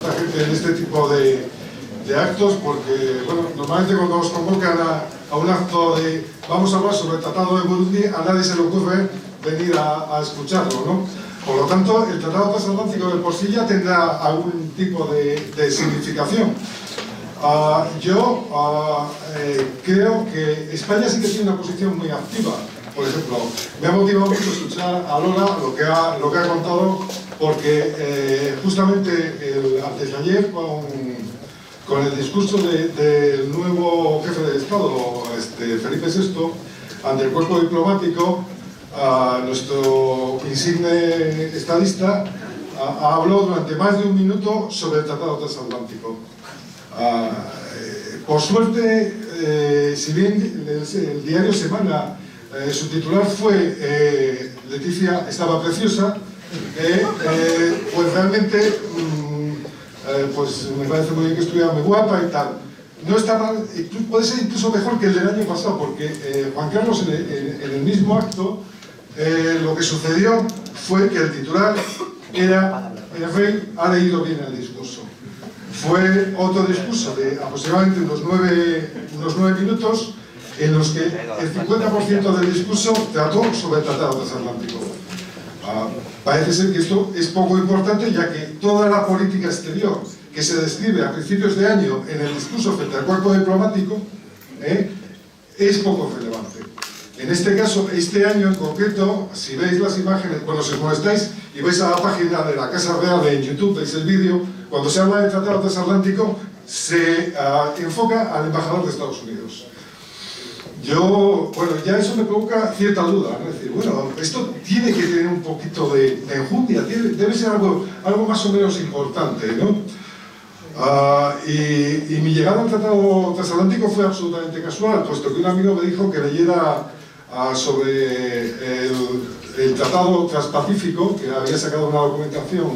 la gente en este tipo de actos, porque, bueno, normalmente cuando nos convocan a un acto de vamos a hablar sobre el Tratado de Burundi, a nadie se le ocurre venir a escucharlo, ¿no? Por lo tanto, el Tratado Transatlántico de por sí ya tendrá algún tipo de significación. Yo creo que España sí que tiene una posición muy activa. Por ejemplo, me ha motivado mucho escuchar a Lola lo que ha contado, porque justamente antes de ayer, con el discurso del nuevo jefe de Estado, Felipe VI, ante el cuerpo diplomático, nuestro insigne estadista habló durante más de un minuto sobre el Tratado Transatlántico. Por suerte, si bien el diario Semana, su titular fue Leticia estaba preciosa, pues realmente pues me parece muy bien que estuviera muy guapa y tal. No está mal, puede ser incluso mejor que el del año pasado, porque Juan Carlos en el mismo acto lo que sucedió fue que el titular era el rey ha leído bien el discurso. Fue otro discurso de aproximadamente unos nueve minutos, en los que el 50% del discurso trató sobre el Tratado Transatlántico. Parece ser que esto es poco importante, ya que toda la política exterior que se describe a principios de año en el discurso frente al cuerpo diplomático es poco relevante. En este caso, este año en concreto, si veis las imágenes, bueno, si os molestáis y vais a la página de la Casa Real en YouTube, veis el vídeo, cuando se habla del Tratado Transatlántico se enfoca al embajador de Estados Unidos. Bueno, ya eso me provoca cierta duda, ¿no? Es decir, bueno, esto tiene que tener un poquito de enjundia, debe ser algo más o menos importante, ¿no? Y mi llegada al Tratado Transatlántico fue absolutamente casual, puesto que un amigo me dijo que leyera sobre el Tratado Transpacífico, que había sacado una documentación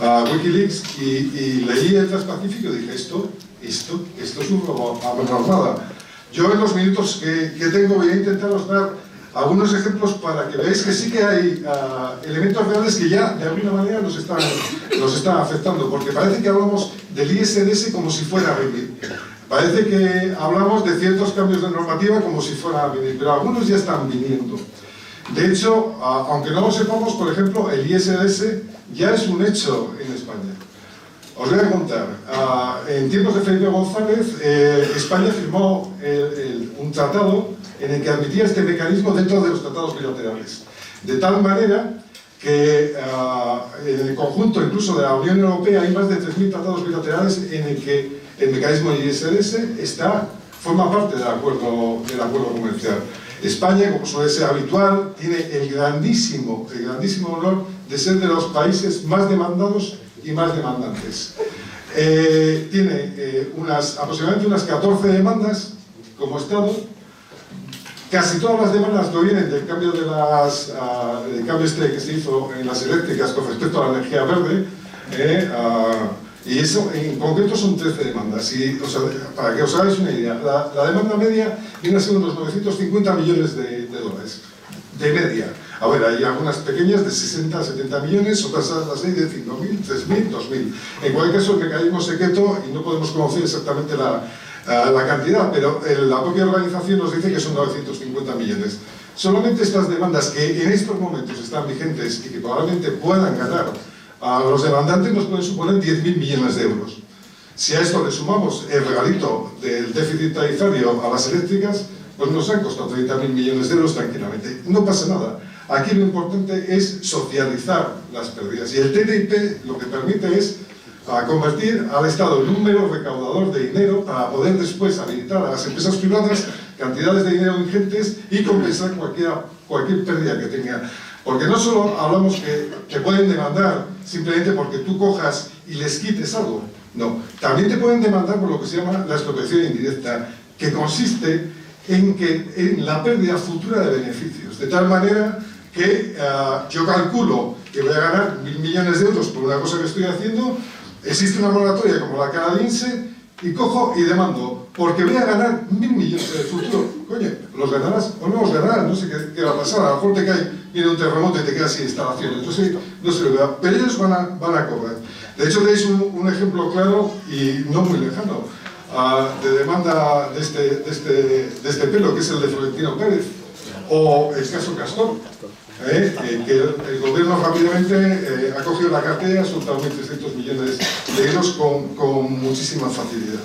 a Wikileaks, y leí el Transpacífico y dije, esto es un robo a mano armada. Yo en los minutos que tengo voy a intentaros dar algunos ejemplos para que veáis que sí que hay elementos reales que ya de alguna manera nos están afectando, porque parece que hablamos del ISDS como si fuera a venir. Parece que hablamos de ciertos cambios de normativa como si fuera a venir, pero algunos ya están viniendo. De hecho, aunque no lo sepamos, por ejemplo, el ISDS ya es un hecho en España. Os voy a contar, en tiempos de Felipe González, España firmó un tratado en el que admitía este mecanismo dentro de los tratados bilaterales. De tal manera que en el conjunto incluso de la Unión Europea hay más de 3.000 tratados bilaterales en el que el mecanismo ISDS forma parte del acuerdo comercial. España, como suele ser habitual, tiene el grandísimo honor de ser de los países más demandados y más demandantes. Tiene aproximadamente unas 14 demandas como Estado. Casi todas las demandas provienen del cambio que se hizo en las eléctricas con respecto a la energía verde, y eso en concreto son 13 demandas. Para que os hagáis una idea, la demanda media viene a ser unos 950 millones de dólares, de media. A ver, hay algunas pequeñas de 60 a 70 millones, otras las hay de 5.000, 3.000, 2.000. En cualquier caso, el mecanismo secreto, y no podemos conocer exactamente la cantidad, pero la propia organización nos dice que son 950 millones. Solamente estas demandas que en estos momentos están vigentes y que probablemente puedan ganar a los demandantes nos pueden suponer 10.000 millones de euros. Si a esto le sumamos el regalito del déficit tarifario a las eléctricas, pues nos han costado 30.000 millones de euros tranquilamente. No pasa nada. Aquí lo importante es socializar las pérdidas. Y el TTIP lo que permite es convertir al Estado en un mero recaudador de dinero para poder después habilitar a las empresas privadas cantidades de dinero ingentes y compensar cualquier pérdida que tenga. Porque no solo hablamos que te pueden demandar simplemente porque tú cojas y les quites algo. No, también te pueden demandar por lo que se llama la expropiación indirecta, que consiste en la pérdida futura de beneficios. De tal manera que yo calculo que voy a ganar 1.000 millones de euros por una cosa que estoy haciendo, existe una moratoria como la canadiense, y cojo y demando, porque voy a ganar 1.000 millones de futuro. Coño, ¿los ganarás o no los ganarás? No sé qué va a pasar. A lo mejor te cae, viene un terremoto y te quedas sin instalaciones. No sé lo que va. Pero ellos van a cobrar. De hecho, tenéis un ejemplo claro y no muy lejano de demanda de este pelo, que es el de Florentino Pérez, o el caso Castor, que el gobierno rápidamente ha cogido la cartera y ha soltado 1.300 millones de euros con muchísima facilidad.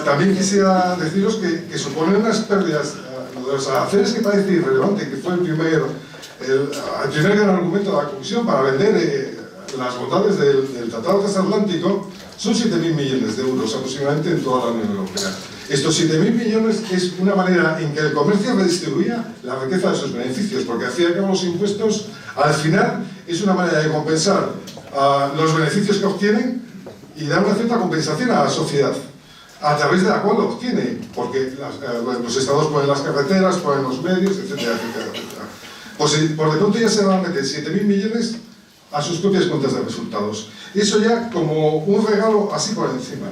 También quisiera deciros que suponen unas pérdidas de los aranceles, que parece irrelevante, que fue el primer gran argumento de la Comisión para vender las bondades del Tratado Transatlántico. Son 7.000 millones de euros aproximadamente en toda la Unión Europea. Estos 7.000 millones es una manera en que el comercio redistribuía la riqueza de sus beneficios, porque al fin y al cabo los impuestos, al final, es una manera de compensar los beneficios que obtienen y dar una cierta compensación a la sociedad, a través de la cual lo obtiene, porque los estados ponen las carreteras, ponen los medios, etcétera, etcétera, etcétera. Pues por de pronto ya se van a meter 7.000 millones a sus propias cuentas de resultados. Eso ya como un regalo así por encima.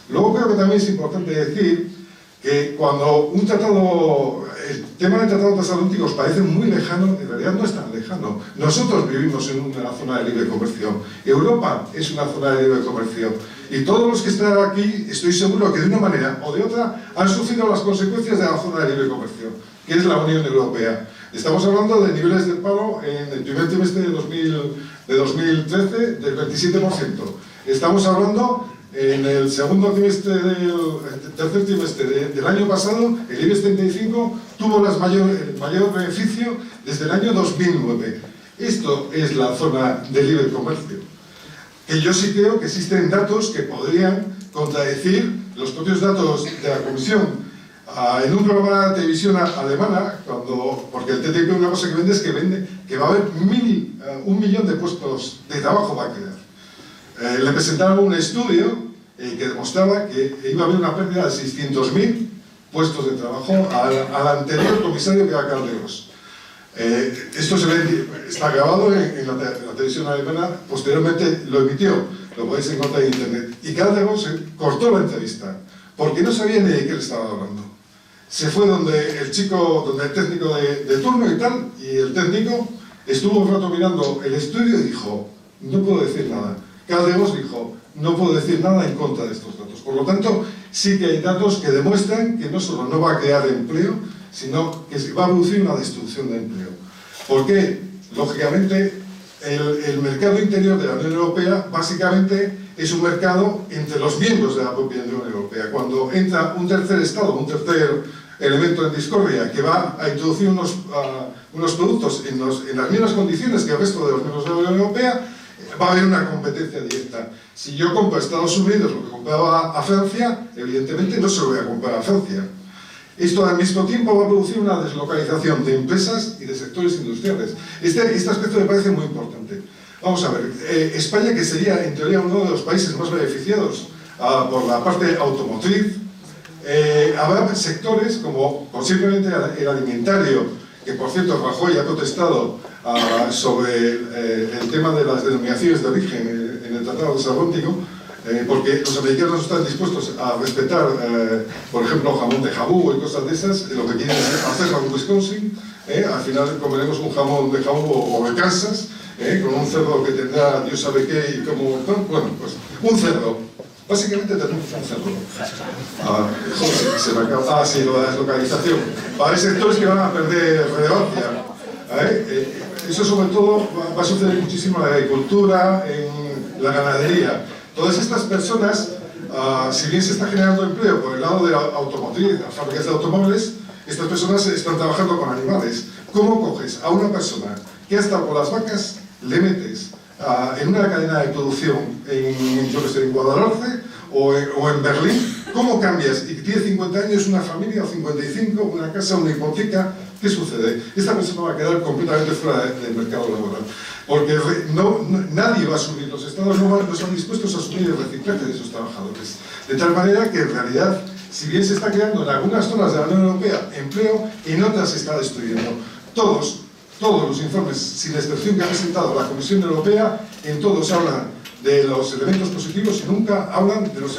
Luego creo que también es importante decir que cuando un tratado, el tema del tratado transatlántico os parece muy lejano, en realidad no es tan lejano. Nosotros vivimos en una zona de libre comercio. Europa es una zona de libre comercio. Y todos los que están aquí, estoy seguro que de una manera o de otra han sufrido las consecuencias de la zona de libre comercio, que es la Unión Europea. Estamos hablando de niveles de paro en el primer trimestre de 2013 del 27%. Estamos hablando en el segundo trimestre tercer trimestre del año pasado, el IBEX 35 tuvo el mayor beneficio desde el año 2009. Esto es la zona de libre comercio. Que yo sí creo que existen datos que podrían contradecir los propios datos de la Comisión. En un programa de televisión alemana, porque el TTIP una cosa que vende que va a haber 1 millón de puestos de trabajo va a crear. Le presentaron un estudio que demostraba que iba a haber una pérdida de 600.000 puestos de trabajo al anterior comisario que era Karl de Vos. Esto está grabado en la televisión alemana, posteriormente lo emitió, lo podéis encontrar en internet. Y Karl de Vos cortó la entrevista, porque no sabía ni de qué le estaba hablando. Se fue donde el técnico de turno y tal, y el técnico estuvo un rato mirando el estudio y dijo, no puedo decir nada. Karl de Vos dijo, no puedo decir nada en contra de estos datos. Por lo tanto, sí que hay datos que demuestran que no solo no va a crear empleo, sino que se va a producir una destrucción de empleo. ¿Por qué? Lógicamente, el mercado interior de la Unión Europea básicamente es un mercado entre los miembros de la propia Unión Europea. Cuando entra un tercer estado, un tercer elemento en discordia que va a introducir unos productos en las mismas condiciones que el resto de los miembros de la Unión Europea, va a haber una competencia directa. Si yo compro a Estados Unidos lo que compraba a Francia, evidentemente no se lo voy a comprar a Francia. Esto al mismo tiempo va a producir una deslocalización de empresas y de sectores industriales. Este aspecto me parece muy importante. Vamos a ver, España, que sería en teoría uno de los países más beneficiados por la parte automotriz, habrá sectores como simplemente el alimentario, que por cierto Rajoy ha protestado sobre el tema de las denominaciones de origen en el Tratado Transatlántico, porque los americanos no están dispuestos a respetar, por ejemplo, jamón de jabú y cosas de esas. Lo que quieren es hacerlo en Wisconsin. Al final comeremos un jamón de jabú o de Kansas, con un cerdo que tendrá Dios sabe qué y cómo. Bueno, pues un cerdo. Básicamente tenemos un cerdo. Se me acaba. Sí, lo de la deslocalización. Para sectores que van a perder relevancia. Eso sobre todo va a suceder muchísimo en la agricultura, en la ganadería. Todas estas personas, si bien se está generando empleo por el lado de la automotriz, las fábricas de automóviles, estas personas están trabajando con animales. ¿Cómo coges a una persona que ha estado por las vacas, le metes en una cadena de producción en Guadalajara o en Berlín? ¿Cómo cambias? Y que tiene 50 años, una familia, o 55, una casa, una hipoteca. ¿Qué sucede? Esta persona va a quedar completamente fuera del mercado laboral. Porque nadie va a asumir, los estados no están dispuestos a asumir el reciclaje de esos trabajadores. De tal manera que en realidad, si bien se está creando en algunas zonas de la Unión Europea empleo, en otras se está destruyendo. Todos los informes, sin excepción, que ha presentado la Comisión Europea, en todos hablan de los elementos positivos y nunca hablan de los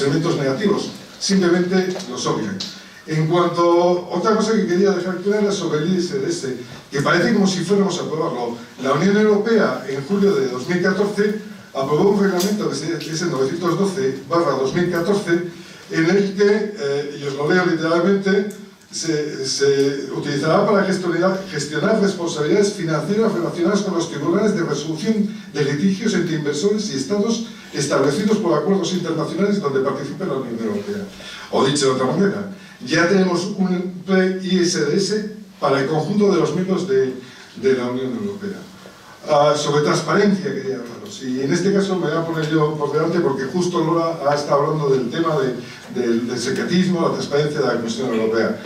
elementos negativos. Simplemente los obvian. En cuanto a otra cosa que quería dejar clara sobre el ISDS, que parece como si fuéramos a aprobarlo. La Unión Europea, en julio de 2014, aprobó un reglamento que es el 912/2014, en el que, y os lo leo literalmente, se utilizará para gestionar responsabilidades financieras relacionadas con los tribunales de resolución de litigios entre inversores y estados establecidos por acuerdos internacionales donde participe la Unión Europea. O dicho de otra manera, ya tenemos un ISDS para el conjunto de los miembros de la Unión Europea. Sobre transparencia quería hablaros, y en este caso me voy a poner yo por delante porque justo Lola ha estado hablando del tema del secretismo, la transparencia de la Comisión Europea.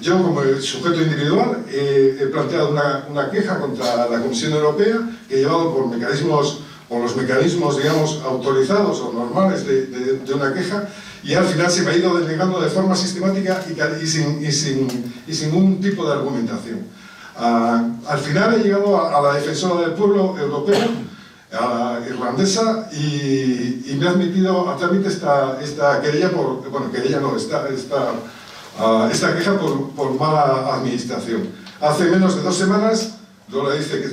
Yo como sujeto individual he planteado una queja contra la Comisión Europea que he llevado por los mecanismos, digamos, autorizados o normales de una queja, y al final se me ha ido denegando de forma sistemática y sin ningún tipo de argumentación. Al final he llegado a la defensora del pueblo europeo, a la irlandesa, y me ha admitido a trámite esta querella esta queja por mala administración. Hace menos de 2 semanas, Lola dice que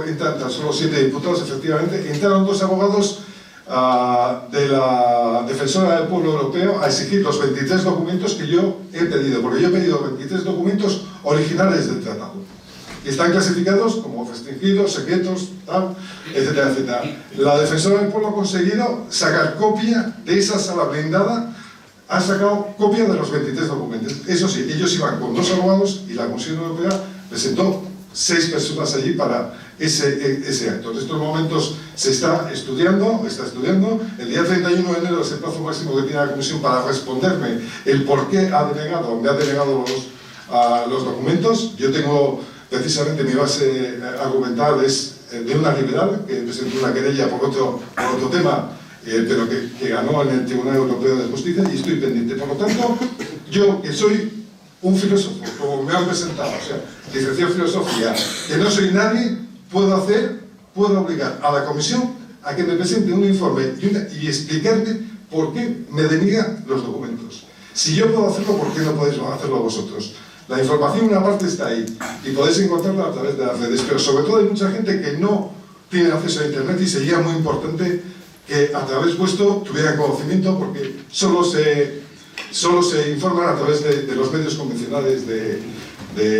entran tan solo 7 diputados, efectivamente, entraron 2 abogados de la defensora del pueblo europeo a exigir los 23 documentos que yo he pedido, porque yo he pedido 23 documentos originales del tratado. Y están clasificados como restringidos, secretos, tal, etcétera, etcétera. La defensora del pueblo ha conseguido sacar copia de esa sala blindada, ha sacado copia de los 23 documentos. Eso sí, ellos iban con 2 abogados y la Comisión Europea presentó 6 personas allí para ese acto. En estos momentos se está estudiando. El día 31 de enero es el plazo máximo que tiene la Comisión para responderme el por qué me ha denegado los documentos. Yo tengo, precisamente, mi base argumental es de una liberal que presentó una querella por otro tema, pero que ganó en el Tribunal Europeo de Justicia, y estoy pendiente. Por lo tanto, yo, que soy un filósofo, como me han presentado, o sea, licenciado en filosofía, que no soy nadie, puedo obligar a la Comisión a que me presente un informe y explicarme por qué me deniega los documentos. Si yo puedo hacerlo, ¿por qué no podéis hacerlo vosotros? La información, una parte, está ahí, y podéis encontrarla a través de las redes, pero sobre todo hay mucha gente que no tiene acceso a Internet, y sería muy importante que a través vuestro tuvieran conocimiento, porque solo se informan a través de los medios convencionales de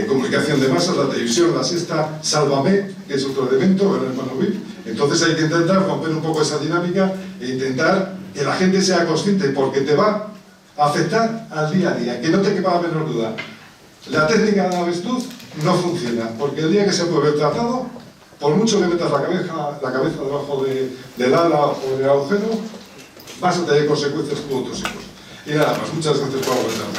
comunicación de masas, la televisión, la sexta, Sálvame, que es otro elemento, el hermano VIP. Entonces hay que intentar romper un poco esa dinámica e intentar que la gente sea consciente, porque te va a afectar al día a día, que no te quepa la menor duda. La técnica de la avestruz no funciona, porque el día que se apruebe el tratado, por mucho que metas la cabeza debajo del ala o del agujero, vas a tener consecuencias con otros hijos. Y nada más, muchas gracias por aguantarme.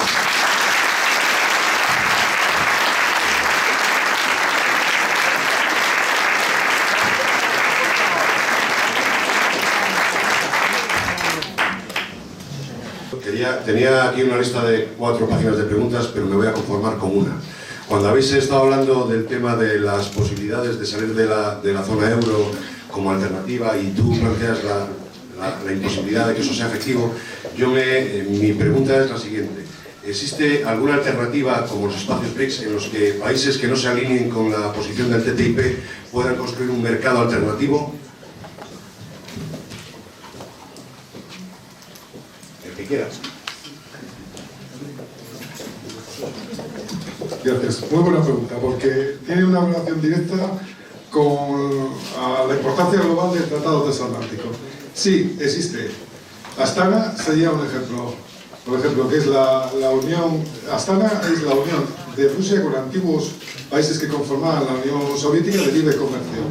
Tenía aquí una lista de 4 páginas de preguntas, pero me voy a conformar con una. Cuando habéis estado hablando del tema de las posibilidades de salir de la zona euro como alternativa, y tú planteas la imposibilidad de que eso sea efectivo, mi pregunta es la siguiente. ¿Existe alguna alternativa, como los espacios BRICS, en los que países que no se alineen con la posición del TTIP puedan construir un mercado alternativo? El que quieras. Gracias. Muy buena pregunta, porque tiene una relación directa con la importancia global del Tratado Transatlántico. Sí, existe. Astana sería un ejemplo. Por ejemplo, que es la unión... Astana es la unión de Rusia con antiguos países que conformaban la Unión Soviética de libre comercio.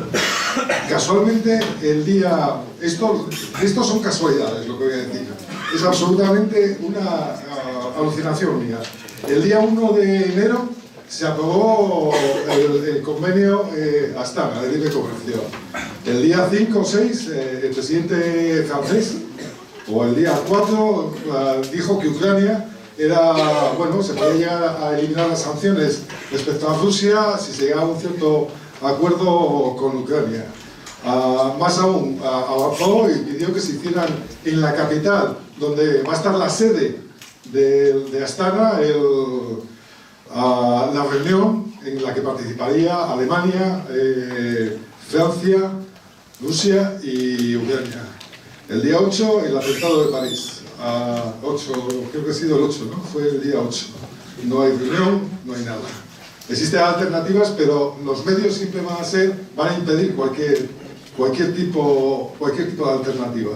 Casualmente, el día... Estos son casualidades, lo que voy a decir. Es absolutamente una alucinación mía. El día 1 de enero se aprobó el convenio Astana de libre comercio. El día 5 o 6, el presidente francés, o el día 4, dijo que Ucrania se podía llegar a eliminar las sanciones respecto a Rusia si se llegaba a un cierto acuerdo con Ucrania. Más aún, avanzó y pidió que se hicieran en la capital, donde va a estar la sede de Astana, la reunión en la que participaría Alemania, Francia, Rusia y Ucrania. El día 8, el atentado de París. 8, creo que ha sido el 8, ¿no? Fue el día 8. No hay reunión, no hay nada. Existen alternativas, pero los medios siempre van a impedir cualquier tipo de alternativa.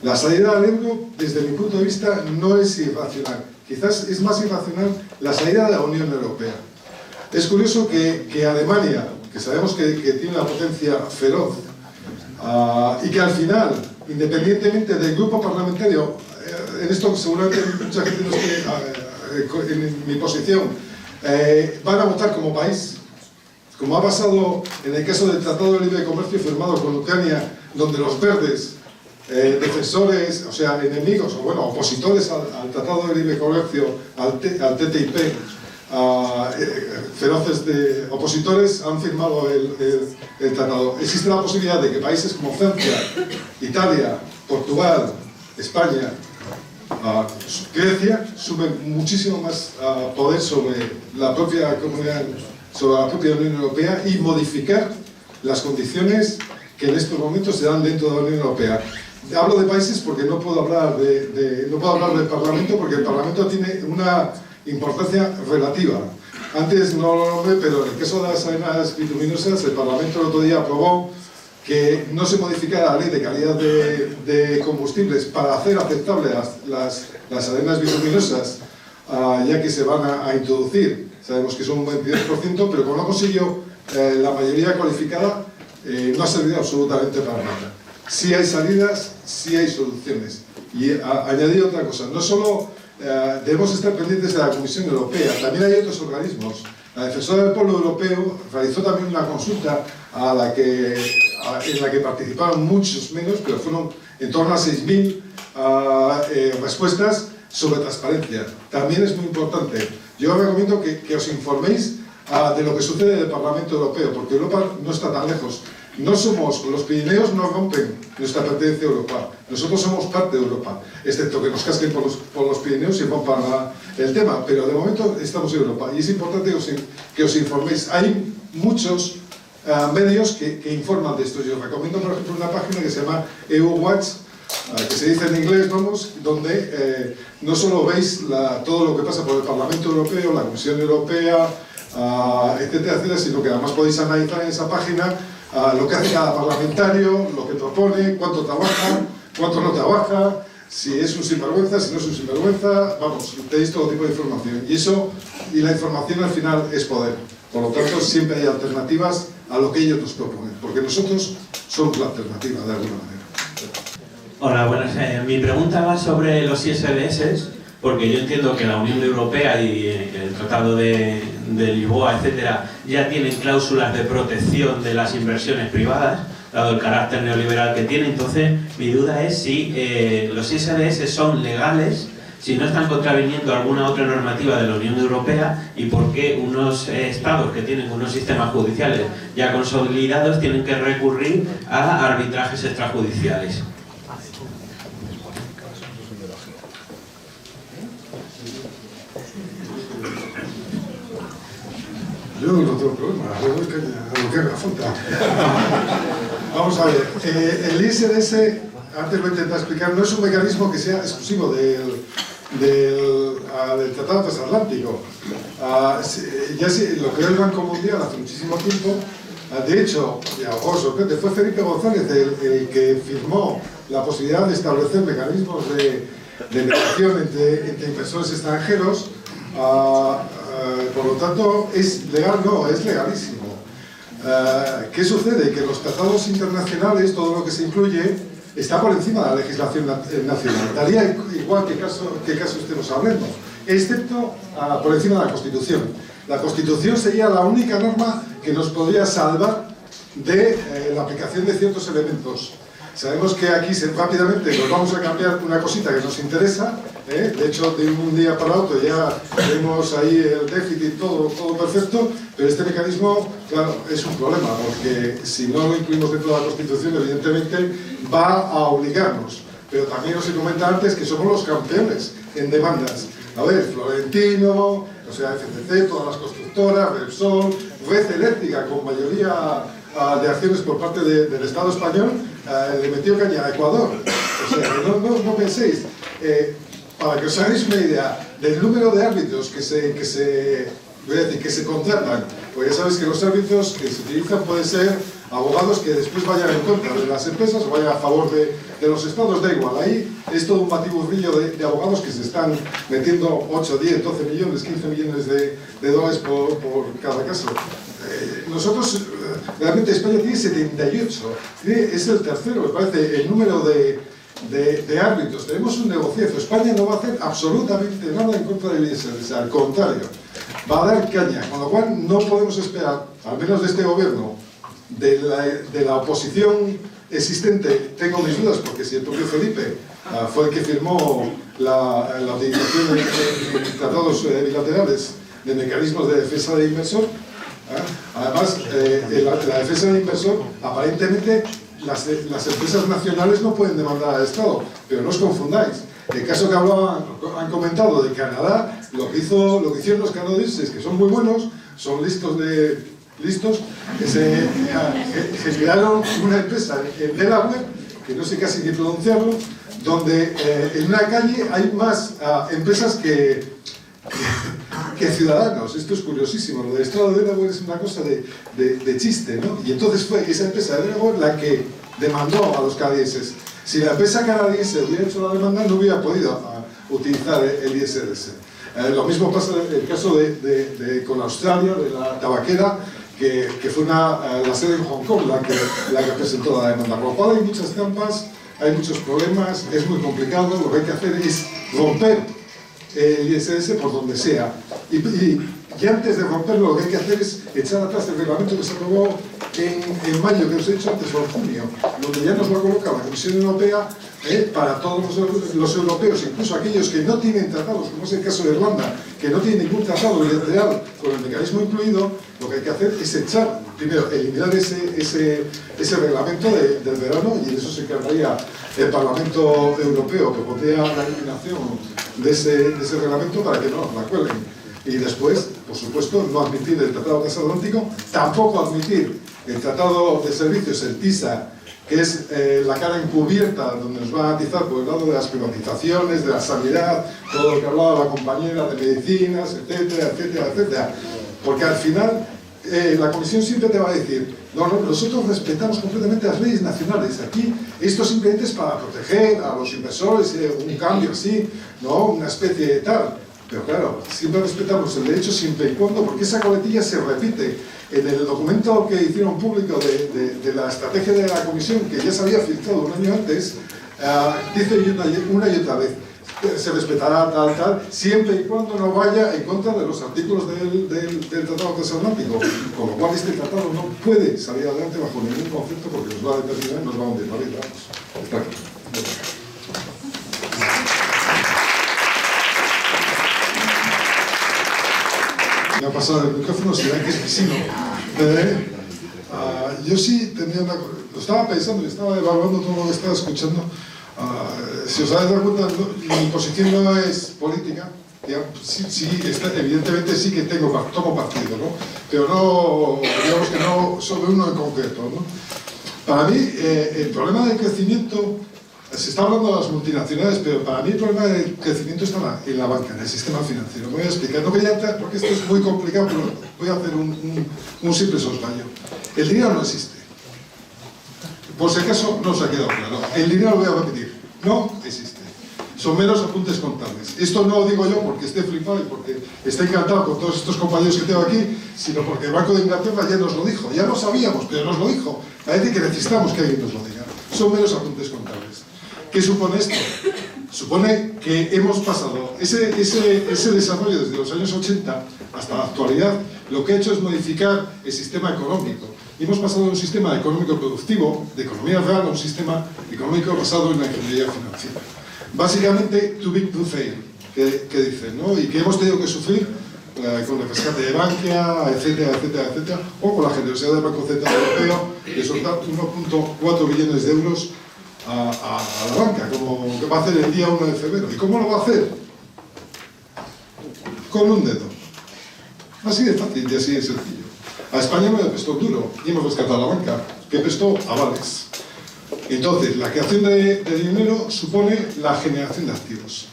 La salida al euro, desde mi punto de vista, no es irracional. Quizás es más irracional la salida de la Unión Europea. Es curioso que Alemania, que sabemos que tiene una potencia feroz, y que al final, independientemente del grupo parlamentario, en esto seguramente mucha gente no esté en mi posición, van a votar como país, como ha pasado en el caso del Tratado de Libre Comercio firmado con Ucrania, donde los verdes, defensores, o sea, enemigos, o bueno, opositores al Tratado de Libre Comercio, al TTIP, feroces opositores han firmado el tratado. Existe la posibilidad de que países como Francia, Italia, Portugal, España, Grecia sumen muchísimo más poder sobre la propia comunidad, sobre la propia Unión Europea y modificar las condiciones que en estos momentos se dan dentro de la Unión Europea. Hablo de países porque no puedo hablar del Parlamento, porque el Parlamento tiene una importancia relativa. Antes no lo nombré, pero en el caso de las arenas bituminosas, el Parlamento el otro día aprobó que no se modificara la ley de calidad de combustibles para hacer aceptables las arenas bituminosas, ya que se van a introducir. Sabemos que son un 22%, pero como no consiguió la mayoría cualificada, no ha servido absolutamente para nada. Sí hay salidas, sí hay soluciones. Y añadir otra cosa, no solo debemos estar pendientes de la Comisión Europea, también hay otros organismos. La Defensora del Pueblo Europeo realizó también una consulta en la que participaron muchos menos, pero fueron en torno a 6.000 respuestas sobre transparencia. También es muy importante. Yo os recomiendo que os informéis de lo que sucede en el Parlamento Europeo, porque Europa no está tan lejos. Los Pirineos no rompen nuestra pertenencia a Europa. Nosotros somos parte de Europa, excepto que nos casquen por los Pirineos y rompan el tema. Pero de momento estamos en Europa y es importante que os informéis. Hay muchos medios que informan de esto. Yo os recomiendo, por ejemplo, una página que se llama EU Watch, que se dice en inglés, vamos, donde no solo veis todo lo que pasa por el Parlamento Europeo, la Comisión Europea, etcétera, etcétera, sino que además podéis analizar en esa página lo que hace cada parlamentario, lo que propone, cuánto trabaja, cuánto no trabaja, si es un sinvergüenza, si no es un sinvergüenza, vamos, tenéis todo tipo de información. Y la información al final es poder. Por lo tanto, siempre hay alternativas a lo que ellos nos proponen, porque nosotros somos la alternativa, de alguna manera. Hola, buenas. Mi pregunta va sobre los ISDS, porque yo entiendo que la Unión Europea y el Tratado de Lisboa, etcétera, ya tienen cláusulas de protección de las inversiones privadas, dado el carácter neoliberal que tiene. Entonces, mi duda es si los ISDS son legales, si no están contraviniendo alguna otra normativa de la Unión Europea, y por qué unos estados que tienen unos sistemas judiciales ya consolidados tienen que recurrir a arbitrajes extrajudiciales. Yo no tengo problema, lo que haga falta. Vamos a ver, el ISDS, antes lo he intentado explicar, no es un mecanismo que sea exclusivo del Tratado Transatlántico. Lo creó el Banco Mundial hace muchísimo tiempo. De hecho, os sorprende, fue Felipe González el que firmó la posibilidad de establecer mecanismos de mediación entre inversores extranjeros. Por lo tanto, ¿es legal? No, es legalísimo. ¿Qué sucede? Que los tratados internacionales, todo lo que se incluye, está por encima de la legislación nacional. Daría igual qué caso estemos hablando, excepto por encima de la Constitución. La Constitución sería la única norma que nos podría salvar de la aplicación de ciertos elementos. Sabemos que aquí rápidamente nos vamos a cambiar una cosita que nos interesa, de hecho de un día para otro ya tenemos ahí el déficit, todo perfecto, pero este mecanismo, claro, es un problema, porque si no lo incluimos dentro de la Constitución, evidentemente va a obligarnos. Pero también os he comentado antes que somos los campeones en demandas. A ver, Florentino, o sea, FCC, todas las constructoras, Repsol, Red Eléctrica con mayoría de acciones por parte del Estado español le metió caña a Ecuador. O sea, no penséis. Para que os hagáis una idea del número de árbitros que se contratan, pues ya sabéis que los árbitros que se utilizan pueden ser abogados que después vayan en contra de las empresas o vayan a favor de los estados, da igual. Ahí es todo un batiburrillo de abogados que se están metiendo 8, 10, 12 millones, 15 millones de dólares por cada caso. Nosotros, realmente España tiene 78, es el tercero, me parece, el número de árbitros. Tenemos un negociazo. España no va a hacer absolutamente nada en contra del ISRS, al contrario, va a dar caña, con lo cual no podemos esperar, al menos de este gobierno, de la oposición existente. Tengo mis dudas, porque si el propio Felipe fue el que firmó la utilización de tratados bilaterales de mecanismos de defensa del inversor, además la defensa del inversor, aparentemente las empresas nacionales no pueden demandar al Estado, pero no os confundáis. El caso que han comentado de Canadá, lo que hicieron los canadienses, que son muy buenos, son listos, que crearon una empresa en Delaware, que no sé casi ni pronunciarlo, donde en una calle hay más empresas que ciudadanos. Esto es curiosísimo. Lo del Estado de Delaware es una cosa de chiste, ¿no? Y entonces fue esa empresa de Delaware la que demandó a los canadienses. Si la empresa canadiense hubiera hecho la demanda, no hubiera podido utilizar el ISRS. Lo mismo pasa en el caso con Australia, de la tabaquera, que fue la sede en Hong Kong la que presentó la demanda. Con lo cual hay muchas trampas, hay muchos problemas, es muy complicado. Lo que hay que hacer es romper el ISRS por donde sea. Y antes de romperlo, lo que hay que hacer es echar atrás el reglamento que se aprobó en mayo, que os he dicho antes, o en junio, donde ya nos lo coloca la Comisión Europea para todos los europeos, incluso aquellos que no tienen tratados, como es el caso de Irlanda, que no tienen ningún tratado bilateral con el mecanismo incluido. Lo que hay que hacer es primero, eliminar ese reglamento del verano, y en eso se encargaría el Parlamento Europeo, que pondría la eliminación de ese reglamento para que no nos la cuelguen. Y después, por supuesto, no admitir el Tratado Transatlántico, tampoco admitir el Tratado de Servicios, el TISA, que es la cara encubierta donde nos va a atizar por el lado de las privatizaciones, de la sanidad, todo lo que hablaba la compañera de medicinas, etcétera, etcétera, etcétera. Porque al final la Comisión siempre te va a decir: no, nosotros respetamos completamente las leyes nacionales. Aquí esto simplemente es para proteger a los inversores, un cambio así, no una especie de tal. Pero claro, siempre respetamos el derecho siempre y cuando, porque esa coletilla se repite. En el documento que hicieron público de la estrategia de la Comisión, que ya se había filtrado un año antes, dice una y otra vez: se respetará tal, siempre y cuando no vaya en contra de los artículos del Tratado Transatlántico. Con lo cual este tratado no puede salir adelante bajo ningún concepto, porque nos va a determinar y nos va a hundir. ¿Vale? Está aquí. Me ha pasado el micrófono, se ve que es vecino. Yo sí tenía lo estaba pensando y estaba evaluando todo lo que estaba escuchando. Si os habéis dado cuenta, mi posición no es política. Sí, evidentemente sí que tomo partido, ¿no? Pero no, digamos que no sobre uno en concreto, ¿no? Para mí, el problema del crecimiento, se está hablando de las multinacionales, pero para mí el problema del crecimiento está en la banca, en el sistema financiero. Me voy a explicar, no quería entrar porque esto es muy complicado, pero voy a hacer un simple sospecho. El dinero no existe. Por si acaso no os ha quedado claro. El dinero, lo voy a repetir, no existe. Son meros apuntes contables. Esto no lo digo yo porque esté flipado y porque esté encantado con todos estos compañeros que tengo aquí, sino porque el Banco de Inglaterra ya nos lo dijo. Ya lo sabíamos, pero nos lo dijo. Parece que necesitamos que alguien nos lo diga. Son meros apuntes contables. ¿Qué supone esto? Supone que hemos pasado ese desarrollo desde los años 80 hasta la actualidad. Lo que ha hecho es modificar el sistema económico. Y hemos pasado de un sistema económico productivo, de economía real, a un sistema económico basado en la ingeniería financiera. Básicamente, too big to fail, que dicen, ¿no? Y que hemos tenido que sufrir con el rescate de Bankia, etcétera, etcétera, etcétera, o con la generosidad del Banco Central Europeo de soltar 1,4 billones de euros a la banca, como que va a hacer el día 1 de febrero. ¿Y cómo lo va a hacer? Con un dedo. Así de fácil y así de sencillo. A España no le prestó duro y hemos rescatado a la banca, que prestó avales. Entonces, la creación de dinero supone la generación de activos.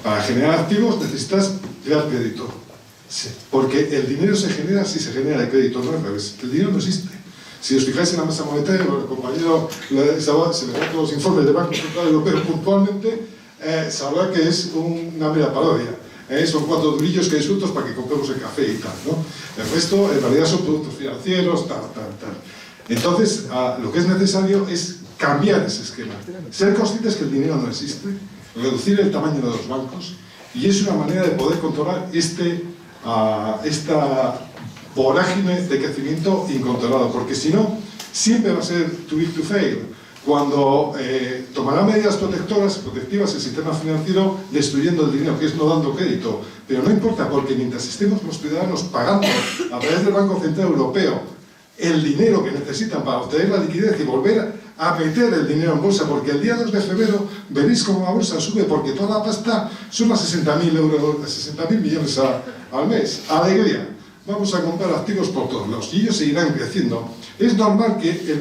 Para generar activos necesitas crear crédito. Sí, porque el dinero se genera si se genera el crédito, no al revés. El dinero no existe. Si os fijáis en la masa monetaria, el compañero se le dan todos los informes del Banco Central Europeo puntualmente, sabrá que es una mera parodia. Son 4 durillos que hay sueltos para que compremos el café y tal, ¿no? El resto, en realidad, son productos financieros, tal. Entonces, lo que es necesario es cambiar ese esquema. Ser conscientes que el dinero no existe, reducir el tamaño de los bancos, y es una manera de poder controlar esta vorágine de crecimiento incontrolado, porque si no, siempre va a ser too big to fail. Cuando tomará medidas protectivas el sistema financiero, destruyendo el dinero, que es no dando crédito. Pero no importa, porque mientras estemos los ciudadanos pagando a través del Banco Central Europeo el dinero que necesitan para obtener la liquidez y volver a meter el dinero en bolsa, porque el día 2 de febrero veréis cómo la bolsa sube, porque toda la pasta suma 60.000 euros, 60.000 millones al mes. ¡Alegría! Vamos a comprar activos por todos lados y ellos seguirán creciendo. Es normal que el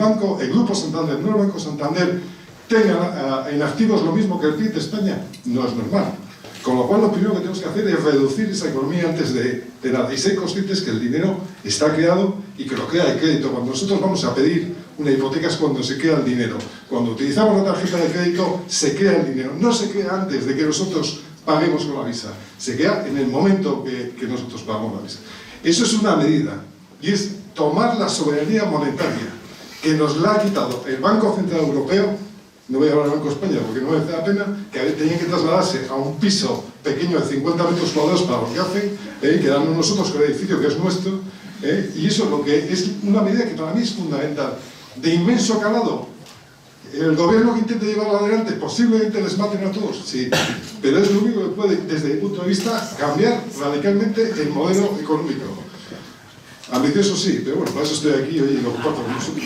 Grupo Santander, no el Banco Santander, tenga en activos lo mismo que el PIB de España. No es normal. Con lo cual, lo primero que tenemos que hacer es reducir esa economía antes de nada y ser conscientes que el dinero está creado y que lo crea el crédito. Cuando nosotros vamos a pedir una hipoteca es cuando se crea el dinero. Cuando utilizamos la tarjeta de crédito, se crea el dinero. No se crea antes de que nosotros paguemos con la Visa. Se crea en el momento que nosotros pagamos la Visa. Eso es una medida, y es tomar la soberanía monetaria, que nos la ha quitado el Banco Central Europeo. No voy a hablar del Banco de España porque no merece la pena, que tenían que trasladarse a un piso pequeño de 50 metros cuadrados para lo que hacen, quedarnos nosotros con el edificio que es nuestro, y eso es lo que es una medida que para mí es fundamental, de inmenso calado. El gobierno que intente llevarlo adelante posiblemente les maten a todos, sí, pero es lo único que puede, desde mi punto de vista, cambiar radicalmente el modelo económico. Ambicioso sí, pero bueno, para eso estoy aquí hoy y lo comparto con vosotros.